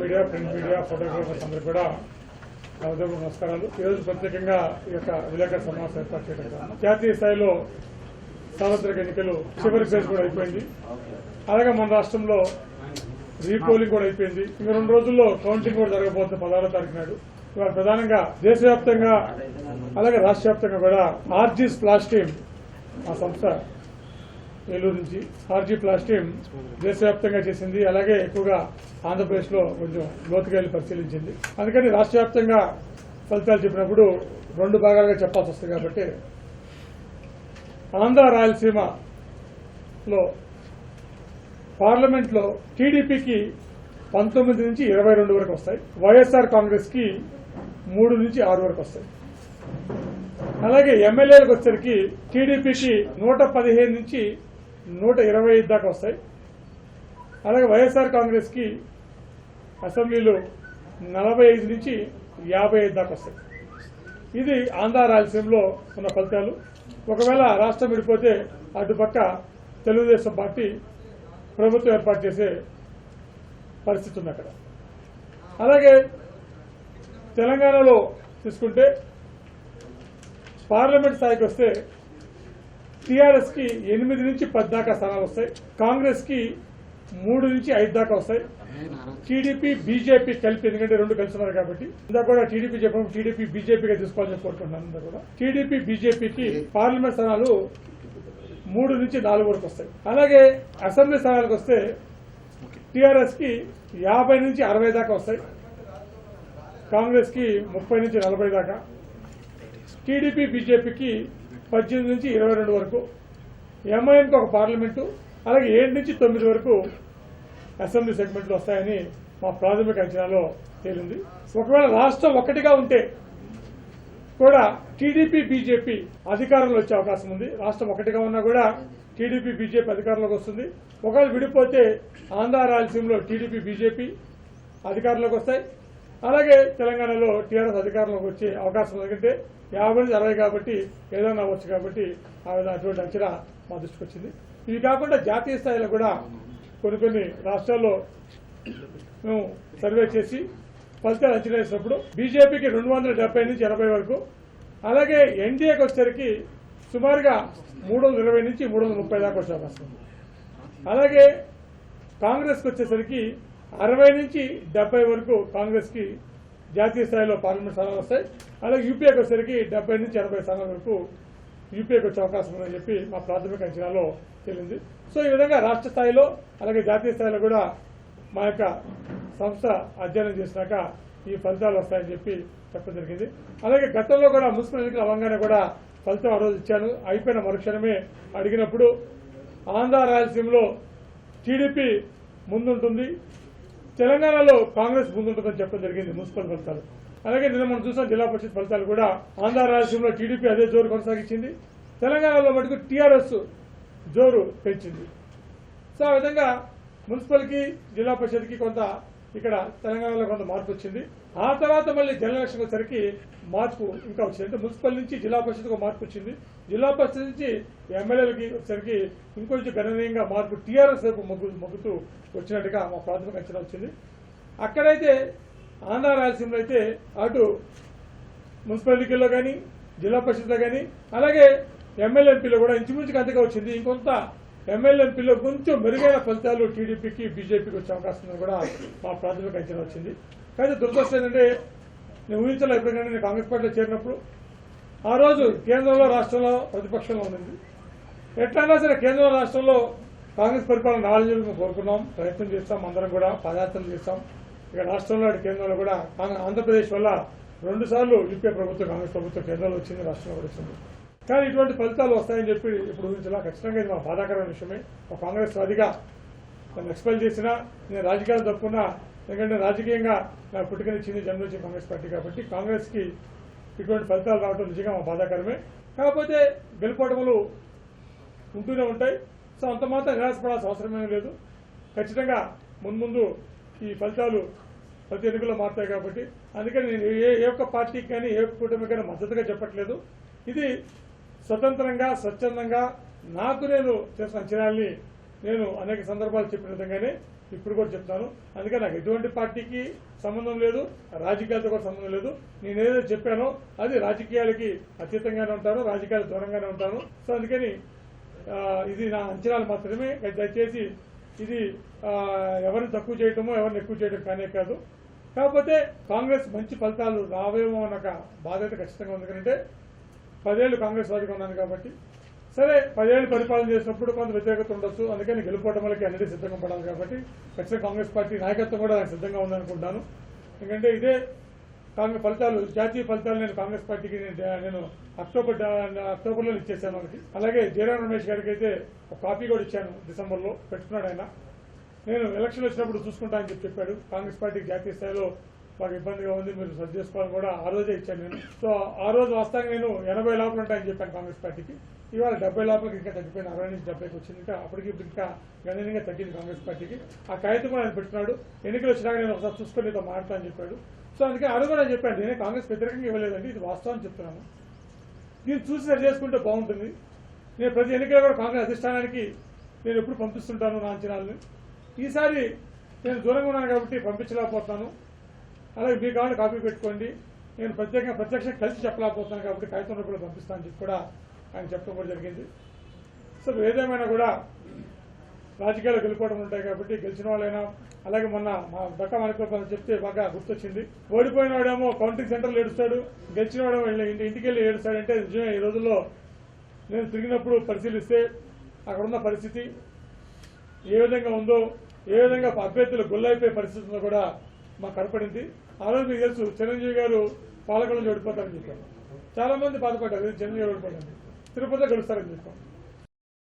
Media, print media, photographers అందరూ కూడా నమస్కారాలు. ఈరోజు ప్రత్యేకంగా ఈ యొక్క విలేకరుల సమావేశం ఏర్పాటు చేయడం జాతీయ స్థాయిలో సార్వత్రిక ఎన్నికలు చివరి ఫేజ్ కూడా అయిపోయింది. అలాగే మన రాష్ట్రంలో రీపోలింగ్ కూడా అయిపోయింది. ఇంకా 2 రోజుల్లో కౌంటింగ్ కూడా జరగబోతుంది 16వ తారీఖు నాడు. ఇవాళ ప్రధానంగా దేశవ్యాప్తంగా అలాగే రాష్ట్ర వ్యాప్తంగా కూడా ఆర్జీ స్ప్లాష్ టీమ్ ఆ సంస్థ ఏలూరు నుంచి ఆర్జీ ప్లాష్ టీమ్ దేశవ్యాప్తంగా చేసింది. అలాగే ఎక్కువగా ఆంధ్రప్రదేశ్ లో కొంచెం లోతుగా వెళ్ళి పరిశీలించింది. అందుకని రాష్ట్ర వ్యాప్తంగా ఫలితాలు చెప్పినప్పుడు 2 భాగాలుగా చెప్పాల్సి వస్తుంది. కాబట్టి ఆంధ్ర రాయలసీమలో పార్లమెంట్ లో టీడీపీకి 19 నుంచి 22 వరకు వస్తాయి. వైఎస్ఆర్ కాంగ్రెస్ కి 3 నుంచి 6 వరకు వస్తాయి. అలాగే ఎమ్మెల్యేలకు వచ్చేసరికి టీడీపీకి 115 నుంచి 125 దాకా వస్తాయి. అలాగే వైఎస్ఆర్ కాంగ్రెస్ కి అసెంబ్లీలో 45 నుంచి 55 దాకా వస్తాయి. ఇది ఆంధ్ర రాయలసీమలో ఉన్న ఫలితాలు. ఒకవేళ రాష్ట్రం విడిపోతే అటుపక్క తెలుగుదేశం పార్టీ ప్రభుత్వం ఏర్పాటు చేసే పరిస్థితి ఉంది అక్కడ. అలాగే తెలంగాణలో తీసుకుంటే పార్లమెంట్ స్థాయికి వస్తే టీఆర్ఎస్ కి 8 నుంచి 10 దాకా స్థానాలు వస్తాయి. కాంగ్రెస్ కి 3 నుంచి 5 దాకా వస్తాయి. టీడీపీ, బీజేపీ కలిపి, ఎందుకంటే 2 కలిసి ఉన్నారు కాబట్టి ఇందా కూడా టీడీపీ చెప్పడం టీడీపీ బీజేపీగా తీసుకోవాలని కోరుకుంటున్నాను. ఇందా కూడా టీడీపీ బీజేపీకి పార్లమెంట్ స్థానాలు 3 నుంచి 4 వరకు వస్తాయి. అలాగే అసెంబ్లీ స్థానాలకు వస్తే టీఆర్ఎస్ కి 50 నుంచి 60 దాకా వస్తాయి. కాంగ్రెస్ కి 30 నుంచి 40 దాకా, టీడీపీ బీజేపీకి 18 నుంచి 22 వరకు, ఎంఐఎంకి ఒక పార్లమెంటు, అలాగే 7 నుంచి 9 వరకు అసెంబ్లీ సెగ్మెంట్లు వస్తాయని మా ప్రాథమిక అంచనాలో తేలింది. ఒకవేళ రాష్ట్రం ఒక్కటిగా ఉంటే కూడా టీడీపీ బీజేపీ అధికారంలో వచ్చే అవకాశం ఉంది. రాష్ట్రం ఒకటిగా ఉన్నా కూడా టీడీపీ బీజేపీ అధికారంలోకి వస్తుంది. ఒకవేళ విడిపోతే ఆంధ్ర రాయలసీమలో టీడీపీ బీజేపీ అధికారంలోకి వస్తాయి. అలాగే తెలంగాణలో టీఆర్ఎస్ అధికారంలోకి వచ్చే అవకాశం ఉంది. ఎందుకంటే 50 నుంచి 60 కాబట్టి ఏదైనా అవ్వచ్చు. కాబట్టి అటువంటి అంచనా మా దృష్టికి వచ్చింది. ఇవి కాకుండా జాతీయ స్థాయిలో కూడా కొన్ని రాష్ట్రాల్లో మేము సర్వే చేసి ఫలితాలు అంచనా వేసినప్పుడు బీజేపీకి 270 నుంచి 80 వరకు, అలాగే ఎన్డీఏకి వచ్చేసరికి సుమారుగా 320 నుంచి 330 దాకా వచ్చే అవకాశం ఉంది. అలాగే కాంగ్రెస్కి వచ్చేసరికి 60 నుంచి 70 వరకు కాంగ్రెస్ కి జాతీయ స్థాయిలో పార్లమెంట్ స్థానాలు వస్తాయి. అలాగే యూపీఏకి వచ్చేసరికి 70 నుంచి 80 స్థానాల వరకు యూపీఏకి వచ్చే అవకాశం ఉందని చెప్పి మా ప్రాథమిక అంచనాలో తేలింది. సో ఈ విధంగా రాష్ట్ర స్థాయిలో అలాగే జాతీయ స్థాయిలో కూడా మా యొక్క సంస్థ అధ్యయనం చేసినాక ఈ ఫలితాలు వస్తాయని చెప్పి చెప్పడం జరిగింది. అలాగే గతంలో కూడా మున్సిపల్ ఎన్నికలు అవ్వగానే కూడా ఫలితం ఆ రోజు ఇచ్చాను. అయిపోయిన మరుక్షణమే అడిగినప్పుడు ఆంధ్ర రాయలసీమలో టీడీపీ ముందుంటుంది, తెలంగాణలో కాంగ్రెస్ ముందుంటుందని చెప్పడం జరిగింది మున్సిపల్ ఫలితాలు. అలాగే నిన్న మనం చూసిన జిల్లా పరిషత్ ఫలితాలు కూడా ఆంధ్ర రాయలసీమలో టీడీపీ అదే జోరు కొనసాగించింది, తెలంగాణలో మటుకు టీఆర్ఎస్ జోరు పెంచింది. సో ఆ విధంగా మున్సిపల్కి జిల్లా పరిషత్కి కొంత ఇక్కడ తెలంగాణలో కొంత మార్పు వచ్చింది. ఆ తర్వాత మళ్ళీ జనరల్ ఎలక్షన్ వచ్చేసరికి మార్పు ఇంకా వచ్చింది. అంటే మున్సిపల్ నుంచి జిల్లా పరిషత్కు మార్పు వచ్చింది, జిల్లా పరిషత్ నుంచి ఎమ్మెల్యేలకి వచ్చేసరికి ఇంకొంచెం గణనీయంగా మార్పు టీఆర్ఎస్ వైపు మొగ్గుతూ వచ్చినట్టుగా మా ప్రాథమిక అంచనా వచ్చింది. అక్కడైతే ఆంధ్ర రాయలసీమలో అయితే అటు మున్సిపల్ ఎన్నికల్లో కానీ జిల్లా పరిషత్లో కానీ అలాగే ఎమ్మెల్యే ఎంపీలో కూడా ఇంచుమించుకు అంతగా వచ్చింది. ఇంకొంత ఎమ్మెల్యే ఎంపీలో కొంచెం మెరుగైన ఫలితాలు టీడీపీకి బీజేపీకి వచ్చే అవకాశం ఉందని కూడా మా ప్రాథమిక అంచనా వచ్చింది. కానీ దురదృష్టం ఏంటంటే నేను ఊహించలే. ఎప్పుడైనా నేను కాంగ్రెస్ పార్టీలో చేరినప్పుడు ఆ రోజు కేంద్రంలో రాష్ట్రంలో ప్రతిపక్షంలో ఉంది. ఎట్లయినా సరే కేంద్రంలో రాష్ట్రంలో కాంగ్రెస్ పరిపాలన రావాలని కోరుకున్నాం, ప్రయత్నం చేస్తాం, అందరం కూడా పాదయాత్రలు చేస్తాం. ఇక రాష్ట్రంలో కేంద్రంలో కూడా ఆంధ్రప్రదేశ్ వల్ల 2 సార్లు యూపీఏ ప్రభుత్వం కాంగ్రెస్ ప్రభుత్వం కేంద్రంలో వచ్చింది, రాష్ట్రంలో కూడా వచ్చింది. కానీ ఇటువంటి ఫలితాలు వస్తాయని చెప్పి ఇప్పుడు ఊహించలా. ఖచ్చితంగా ఇది మా బాధాకరమైన విషయమే. ఒక కాంగ్రెస్ వాదిగా నన్ను ఎక్స్పెల్ చేసినా, నేను రాజకీయాలు తప్పుకున్నా, ఎందుకంటే రాజకీయంగా నాకు పుట్టుకనిచ్చింది జన్మనిచ్చింది కాంగ్రెస్ పార్టీ. కాబట్టి కాంగ్రెస్ కి ఇటువంటి ఫలితాలు రావడం నిజంగా మా బాధాకరమే. కాకపోతే గెలుపోవటములు ఉంటూనే ఉంటాయి. సో అంత మాత్రం నిరాశపడాల్సిన అవసరమే లేదు. ఖచ్చితంగా మున్ముందు ఈ ఫలితాలు ప్రతి ఎన్నికల్లో మారుతాయి. కాబట్టి అందుకని నేను ఏ ఒక్క పార్టీకి కానీ ఏ ఒక్క కూటమికి కానీ మద్దతుగా చెప్పట్లేదు. ఇది స్వతంత్రంగా స్వచ్ఛందంగా నాకు నేను చేసిన అంచనాల్ని నేను అనేక సందర్భాలు చెప్పిన విధంగానే ఇప్పుడు కూడా చెప్తాను. అందుకే నాకు ఎటువంటి పార్టీకి సంబంధం లేదు, రాజకీయాలతో కూడా సంబంధం లేదు. నేను ఏదైతే చెప్పానో అది రాజకీయాలకి అతీతంగానే ఉంటాను, రాజకీయాలకు దూరంగానే ఉంటాను. సో అందుకని ఇది నా అంచనాలు మాత్రమే. దయచేసి ఇది ఎవరిని తక్కువ చేయటమో ఎవరిని ఎక్కువ చేయడం కానే కాదు. కాకపోతే కాంగ్రెస్ మంచి ఫలితాలు రావేమో అన్న ఒక బాధ్యత ఖచ్చితంగా ఉంది. ఎందుకంటే 10 ఏళ్ళు కాంగ్రెస్ వాదిగా ఉన్నాను కాబట్టి. సరే 10 ఏళ్ళు పరిపాలన చేసినప్పుడు కొంత వ్యతిరేకత ఉండొచ్చు, అందుకని గెలుపోవటంలకి అన్నిటి సిద్ధంగా పడాలి కాబట్టి ఖచ్చితంగా కాంగ్రెస్ పార్టీ నాయకత్వం కూడా నాకు సిద్ధంగా ఉందనుకుంటాను. ఎందుకంటే ఇదే కాంగ్రెస్ ఫలితాలు, జాతీయ ఫలితాలు నేను కాంగ్రెస్ పార్టీకి నేను అక్టోబర్లో ఇచ్చేసాను వాళ్ళకి. అలాగే జయరాం రమేష్ గారికి అయితే ఒక కాపీ కూడా ఇచ్చాను, డిసెంబర్లో పెట్టుకున్నాడు ఆయన. నేను ఎలక్షన్ వచ్చినప్పుడు చూసుకుంటా అని చెప్పాడు. కాంగ్రెస్ పార్టీకి జాతీయ స్థాయిలో మాకు ఇబ్బందిగా ఉంది, మీరు సర్ది చేసుకోవాలని కూడా ఆ రోజే ఇచ్చాను నేను. సో ఆ రోజు వాస్తవంగా నేను 80 లోపల ఉంటాయని చెప్పాను కాంగ్రెస్ పార్టీకి. ఇవాళ 70 లోపలికి ఇంకా తగ్గిపోయింది, 60 నుంచి 70కి వచ్చింది. ఇంకా అప్పటికి ఇంకా గణనీయంగా తగ్గింది కాంగ్రెస్ పార్టీకి. ఆ కాగితం కూడా ఆయన పెట్టుకున్నాడు. ఎన్నికలు వచ్చినాక నేను ఒకసారి చూసుకొని నీతో మాట్లాడతా అని చెప్పాడు. సో అందుకే అది కూడా చెప్పాను, నేనే కాంగ్రెస్ వ్యతిరేకంగా ఇవ్వలేదండి, ఇది వాస్తవం చెప్తున్నాను. దీన్ని చూసి సరి చేసుకుంటే బాగుంటుంది. నేను ప్రతి ఎన్నికల్లో కూడా కాంగ్రెస్ అధిష్టానానికి నేను ఎప్పుడు పంపిస్తుంటాను నా అంచనాలని. ఈసారి నేను దూరంగా ఉన్నాను కాబట్టి పంపించలేకపోతున్నాను. అలాగే మీ కావాలి కాపీ పెట్టుకోండి, నేను ప్రత్యక్షంగా కలిసి చెప్పలేకపోతున్నాను కాబట్టి కాగితం రూపంలో పంపిస్తానని చెప్పి కూడా ఆయన చెప్పడం కూడా జరిగింది. సో ఏదేమైనా కూడా రాజకీయాలు గెలుపోవడం ఉంటాయి కాబట్టి గెలిచిన వాళ్ళైనా, అలాగే మొన్న మా దక్క మనకు చెప్తే బాగా గుర్తొచ్చింది. ఓడిపోయిన వాడేమో కౌంటింగ్ సెంటర్లో ఏడుస్తాడు, గెలిచిన వాడేమో ఇంటికి వెళ్ళి ఏడుస్తాడంటే నిజమే. ఈ రోజుల్లో నేను తిరిగినప్పుడు పరిశీలిస్తే అక్కడున్న పరిస్థితి ఏ విధంగా ఉందో, ఏ విధంగా అభ్యర్థులు గొల్లైపోయే పరిస్థితి ఉందో కూడా మాకు కనపడింది. ఆ రోజు మీకు తెలుసు, చిరంజీవి గారు పాలకొండలో ఓడిపోతారని చెప్పారు. చాలా మంది బాధపడ్డారు, చిరంజీవి ఓడిపోతారని, తిరుపతిలో గెలుస్తారని చెప్పారు.